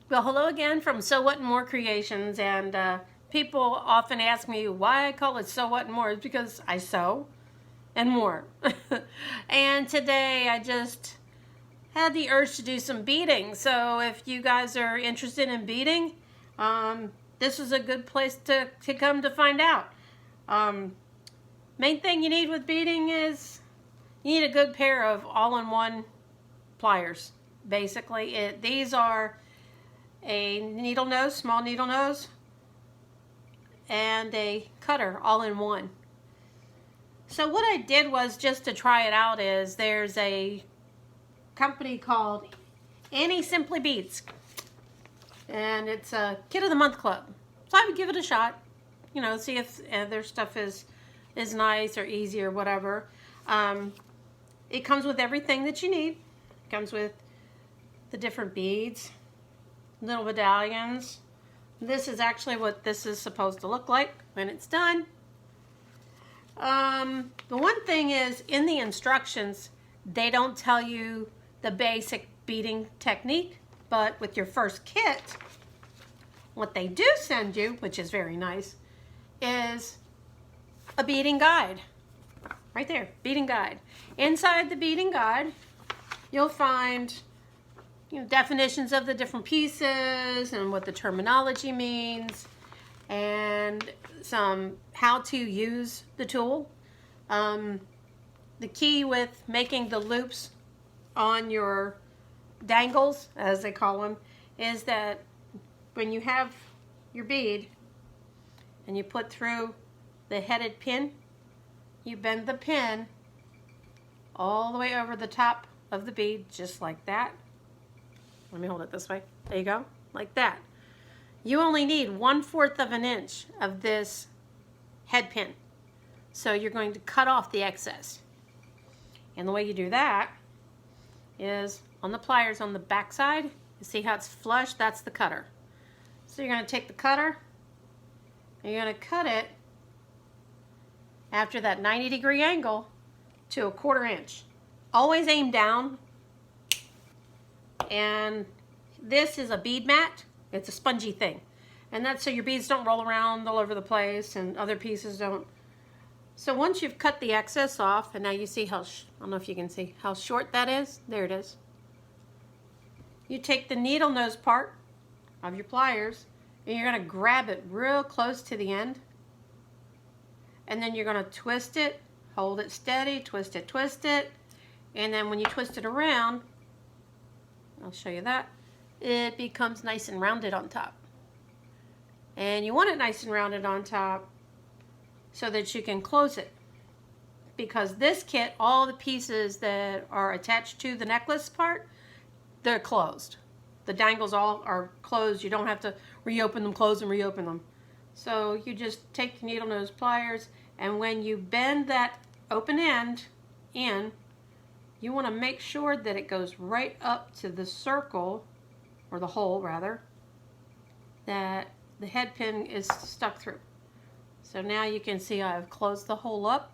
Well, hello again from So What and More Creations, and people often ask me why I call it So What and More. It's because I sew and more. And today I just had the urge to do some beading. So if you guys are interested in beading, this is a good place to come to find out. Main thing you need with beading is you need a good pair of all-in-one pliers. Basically, these are a needle nose, small needle nose, and a cutter all in one. So what I did was, just to try it out, is there's a company called Annie Simply Beads, and it's a Kit of the Month Club. So I would give it a shot, you know, see if their stuff is nice or easy or whatever. It comes with everything that you need. It comes with the different beads, little medallions. This is actually what this is supposed to look like when it's done. The one thing is, in the instructions, they don't tell you the basic beading technique, but with your first kit, what they do send you, which is very nice, is a beading guide. Right there, beading guide. Inside the beading guide, you'll find definitions of the different pieces and what the terminology means, and some how to use the tool. The key with making the loops on your dangles, as they call them, is that when you have your bead and you put through the headed pin, you bend the pin all the way over the top of the bead, just like that. Let me hold it this way. There you go, like that. You only need 1/4 of an inch of this head pin. So you're going to cut off the excess. And the way you do that is on the pliers on the back side. You see how it's flush? That's the cutter. So you're going to take the cutter and you're going to cut it after that 90-degree angle to 1/4 inch. Always aim down. And this is a bead mat. It's a spongy thing, and that's so your beads don't roll around all over the place and other pieces don't. So once you've cut the excess off, and now you see how, I don't know if you can see how short that is. There it is. You take the needle nose part of your pliers and you're going to grab it real close to the end, and then you're going to twist it, hold it steady, twist it, and then when you twist it around, I'll show you that, it becomes nice and rounded on top. And you want it nice and rounded on top so that you can close it. Because this kit, all the pieces that are attached to the necklace part, they're closed. The dangles all are closed. You don't have to reopen them, close and reopen them. So you just take your needle nose pliers, and when you bend that open end in, you want to make sure that it goes right up to the circle, or the hole rather, that the head pin is stuck through. So now you can see I've closed the hole up.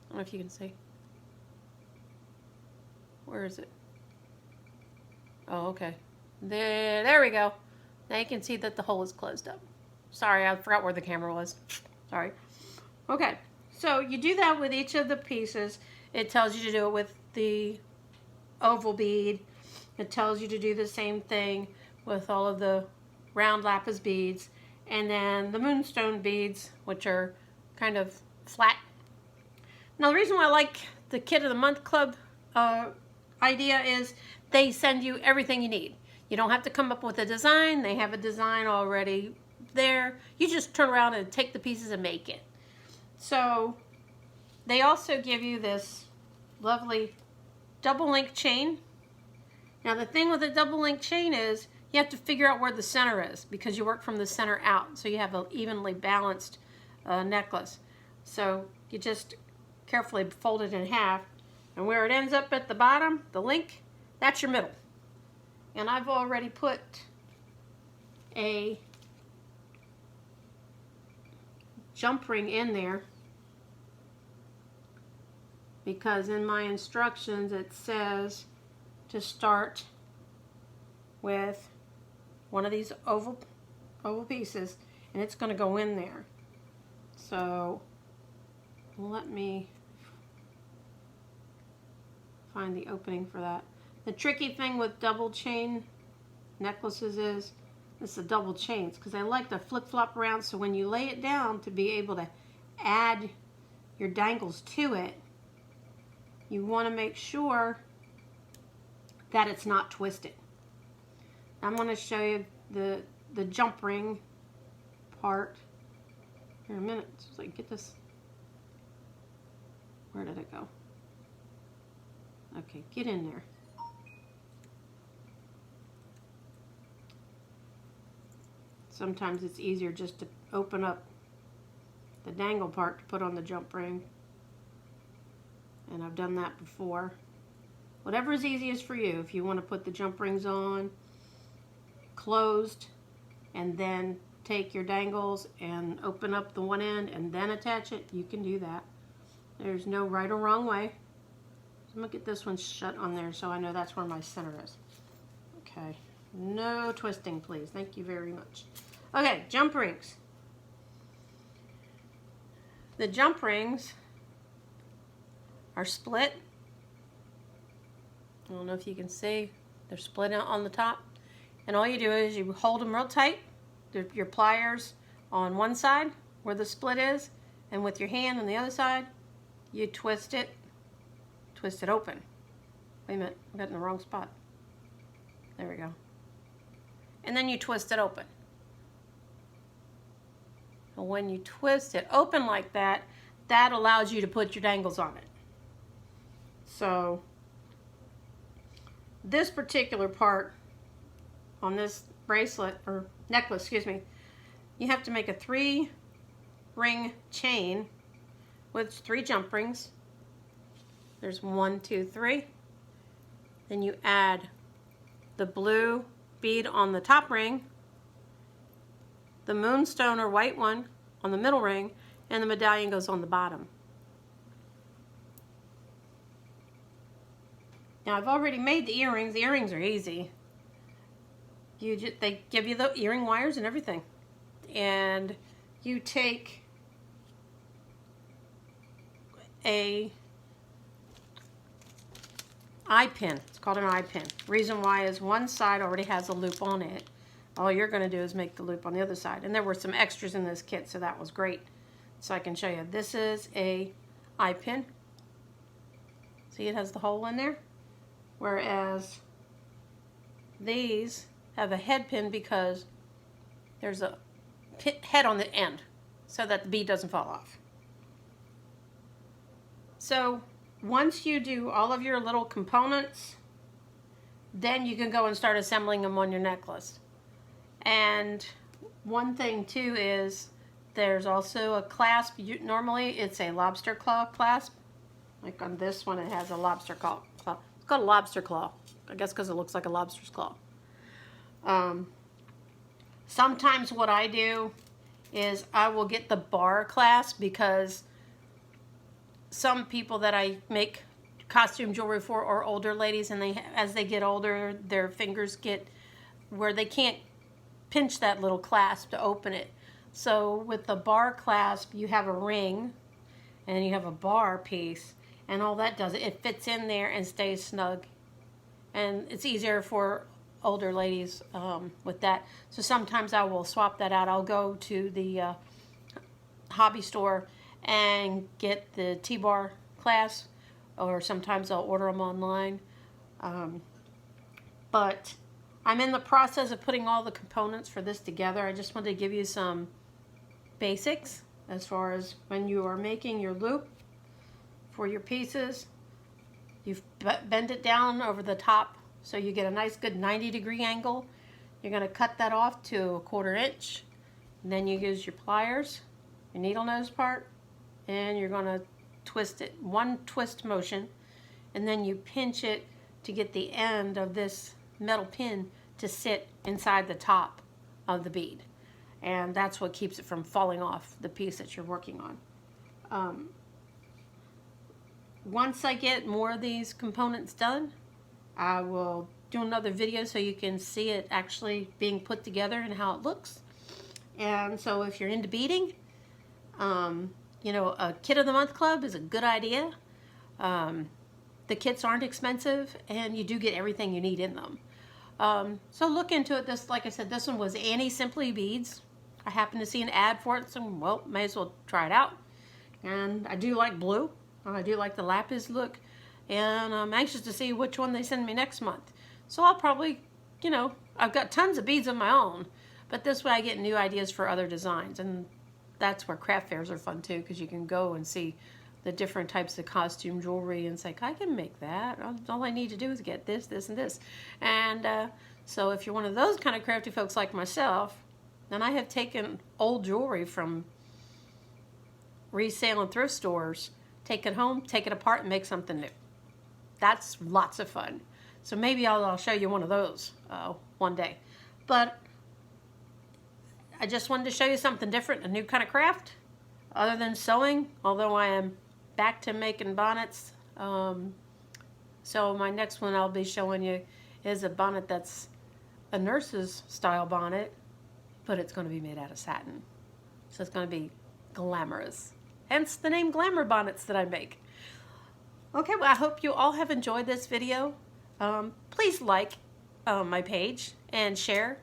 I don't know if you can see. Where is it? Oh, okay. There we go. Now you can see that the hole is closed up. Sorry, I forgot where the camera was. Sorry. Okay, so you do that with each of the pieces. It tells you to do it with the oval bead. It tells you to do the same thing with all of the round lapis beads, and then the moonstone beads, which are kind of flat. Now the reason why I like the Kit of the Month Club idea is they send you everything you need. You don't have to come up with a design. They have a design already there. You just turn around and take the pieces and make it. So they also give you this lovely double link chain. Now the thing with a double link chain is you have to figure out where the center is, because you work from the center out, so you have an evenly balanced necklace. So you just carefully fold it in half, and where it ends up at the bottom, the link, that's your middle. And I've already put a jump ring in there, because in my instructions it says to start with one of these oval pieces, and it's going to go in there. So let me find the opening for that. The tricky thing with double chain necklaces is it's the double chains, because I like to flip-flop around, so when you lay it down to be able to add your dangles to it, you want to make sure that it's not twisted. I'm going to show you the jump ring part here in a minute. So I get this. Where did it go? Okay, get in there. Sometimes it's easier just to open up the dangle part to put on the jump ring. And I've done that before. Whatever is easiest for you. If you want to put the jump rings on closed and then take your dangles and open up the one end and then attach it, you can do that. There's no right or wrong way. I'm going to get this one shut on there so I know that's where my center is. Okay. No twisting, please. Thank you very much. Okay, jump rings. The jump rings are split. I don't know if you can see. They're split out on the top. And all you do is you hold them real tight. Your pliers on one side where the split is, and with your hand on the other side, you twist it open. Wait a minute, I got it in the wrong spot. There we go. And then you twist it open. And when you twist it open like that, that allows you to put your dangles on it. So this particular part on this bracelet, or necklace, excuse me, you have to make a 3-ring chain with 3 jump rings. There's 1, 2, 3. Then you add the blue bead on the top ring, the moonstone or white one on the middle ring, and the medallion goes on the bottom. Now I've already made the earrings. The earrings are easy. They give you the earring wires and everything. And you take a eye pin. It's called an eye pin. Reason why is one side already has a loop on it. All you're going to do is make the loop on the other side. And there were some extras in this kit, so that was great. So I can show you. This is a eye pin. See, it has the hole in there. Whereas these have a head pin because there's a head on the end so that the bead doesn't fall off. So once you do all of your little components, then you can go and start assembling them on your necklace. And one thing too is there's also a clasp. Normally it's a lobster claw clasp. Like on this one it has a lobster claw. It's called a lobster claw, I guess because it looks like a lobster's claw. Sometimes what I do is I will get the bar clasp, because some people that I make costume jewelry for are older ladies, and as they get older, their fingers get where they can't pinch that little clasp to open it. So with the bar clasp, you have a ring and you have a bar piece, and all that does, it fits in there and stays snug. And it's easier for older ladies with that. So sometimes I will swap that out. I'll go to the hobby store and get the T-bar clasp, or sometimes I'll order them online. But I'm in the process of putting all the components for this together. I just wanted to give you some basics as far as when you are making your loop for your pieces. You bend it down over the top so you get a nice good 90-degree angle. You're going to cut that off to 1/4 inch. And then you use your pliers, your needle nose part, and you're going to twist it, one twist motion, and then you pinch it to get the end of this metal pin to sit inside the top of the bead. And that's what keeps it from falling off the piece that you're working on. Once I get more of these components done, I will do another video so you can see it actually being put together and how it looks. And so if you're into beading, you know, a Kit of the Month club is a good idea. The kits aren't expensive, and you do get everything you need in them. So look into it. This, like I said, this one was Annie Simply Beads. I happened to see an ad for it, so well, may as well try it out. And I do like blue. I do like the lapis look, and I'm anxious to see which one they send me next month. So I'll probably, you know, I've got tons of beads of my own, but this way I get new ideas for other designs, and that's where craft fairs are fun too, because you can go and see the different types of costume jewelry and say, I can make that. All I need to do is get this, this, and this. And so if you're one of those kind of crafty folks like myself, then I have taken old jewelry from resale and thrift stores, take it home, take it apart, and make something new. That's lots of fun. So maybe I'll show you one of those one day. But I just wanted to show you something different, a new kind of craft, other than sewing, although I am back to making bonnets. So my next one I'll be showing you is a bonnet that's a nurse's style bonnet, but it's going to be made out of satin. So it's going to be glamorous. Hence the name Glamour Bonnets that I make. Okay, well, I hope you all have enjoyed this video. Please like my page and share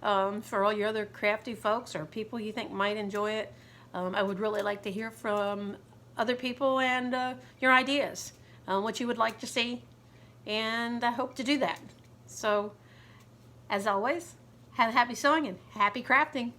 for all your other crafty folks or people you think might enjoy it. I would really like to hear from other people and your ideas, what you would like to see, and I hope to do that. So, as always, have happy sewing and happy crafting.